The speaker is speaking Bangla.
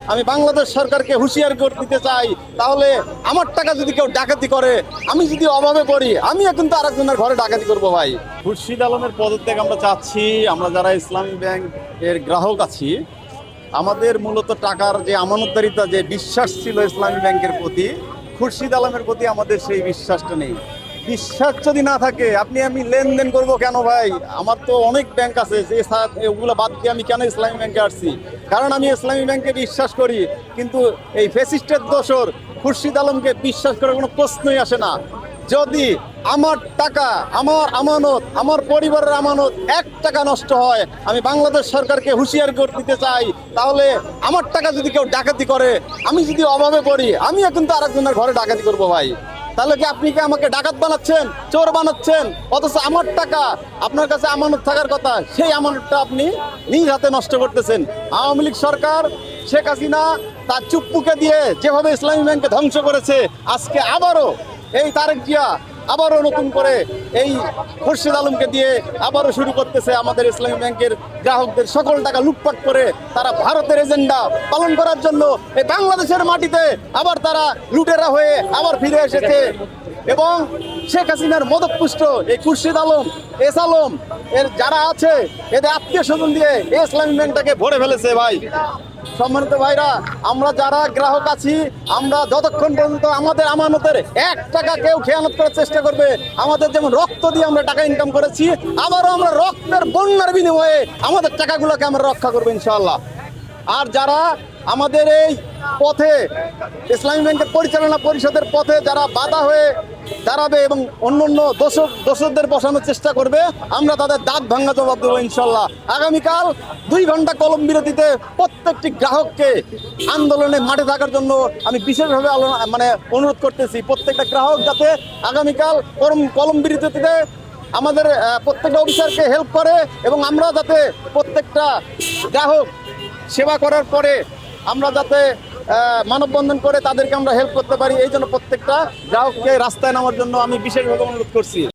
আমি বাংলাদেশ সরকারকে হুঁশিয়ার করে দিতে চাই, তাহলে আমার টাকা যদি কেউ ডাকাতি করে, আমি যদি অভাবে পড়ি, আমিও কিন্তু আরেকজনের ঘরে ডাকাতি করবো ভাই। খুরশিদ আলমের পদত্যাগ আমরা চাচ্ছি। আমরা যারা ইসলামী ব্যাংক এর গ্রাহক আছি, আমাদের মূলত টাকার যে আমানতদারিতা, যে বিশ্বাস ছিল ইসলামী ব্যাংকের প্রতি, খুরশিদ আলমের প্রতি আমাদের সেই বিশ্বাসটা নেই। বিশ্বাস যদি না থাকে, আমি লেনদেন করব কেন ভাই? আমার তো অনেক ব্যাংক আছে, যে ওগুলো বাদ দিয়ে আমি কেন ইসলামী ব্যাংকে আসছি? কারণ আমি ইসলামী ব্যাংকে বিশ্বাস করি। কিন্তু এই ফ্যাসিস্টের দোসর খুরশিদ আলমকে বিশ্বাস করার কোনো প্রশ্নই আসে না। যদি আমার টাকা, আমার আমানত, আমার পরিবারের আমানত 1 টাকা নষ্ট হয়, আমি বাংলাদেশ সরকারকে হুঁশিয়ার করে দিতে চাই, তাহলে আমার টাকা যদি কেউ ডাকাতি করে, আমি যদি অভাবে পড়ি, আমিও কিন্তু আরেকজনের ঘরে ডাকাতি করবো ভাই। তাহলে কি আপনি কি আমাকে ডাকাত বানাচ্ছেন, চোর বানাচ্ছেন? অথচ আমার টাকা আপনার কাছে আমানত থাকার কথা, সেই আমানতটা আপনি নিজ হাতে নষ্ট করতেছেন। আওয়ামী লীগ সরকার, শেখ হাসিনা তার চুপ্পুকে দিয়ে যেভাবে ইসলামী ব্যাংককে ধ্বংস করেছে, আজকে আবারও এই তারেক জিয়া আবারও নতুন করে এই খুরশিদ আলমকে দিয়ে আবারও শুরু করতেছে আমাদের ইসলামী ব্যাংকের গ্রাহকদের সকল টাকা লুটপাট করে তারা ভারতের এজেন্ডা পালন করার জন্য এই বাংলাদেশের মাটিতে আবার তারা লুটেরা হয়ে আবার ফিরে এসেছে। এবং শেখ হাসিনার মদতপুষ্ট এই খুরশিদ আলম, এস আলম এর যারা আছে, এদের আত্মীয় স্বজন দিয়ে এই ইসলামী ব্যাংকটাকে ভরে ফেলেছে ভাই। সম্মানিত ভাইরা, আমরা যারা গ্রাহক আছি, আমরা যতক্ষণ পর্যন্ত আমাদের আমানতের 1 টাকা কেউ খেয়ানত করার চেষ্টা করবে, আমাদের যেমন রক্ত দিয়ে আমরা টাকা ইনকাম করেছি, আবারও আমরা রক্তের বন্যার বিনিময়ে আমাদের টাকাগুলোকে আমরা রক্ষা করবো ইনশাআল্লাহ। আর যারা আমাদের এই পথে, ইসলামী ব্যাংকের পরিচালনা পরিষদের পথে যারা বাধা হয়ে দাঁড়াবে এবং অন্য দোষকদের বসানোর চেষ্টা করবে, আমরা তাদের দাঁত ভাঙা জবাব দেবো ইনশাল্লাহ। আগামীকাল 2 ঘন্টা কলম বিরতিতে প্রত্যেকটি গ্রাহককে আন্দোলনে মাঠে থাকার জন্য আমি বিশেষভাবে অনুরোধ করতেছি। প্রত্যেকটা গ্রাহক যাতে আগামীকাল কলম বিরতিতে আমাদের প্রত্যেকটা অফিসারকে হেল্প করে, এবং আমরা যাতে প্রত্যেকটা গ্রাহক সেবা করার পরে আমরা যাতে মানববন্ধন করে তাদেরকে আমরা হেল্প করতে পারি, এই জন্য প্রত্যেকটা গ্রাহককে রাস্তায় নামার জন্য আমি বিশেষভাবে অনুরোধ করছি।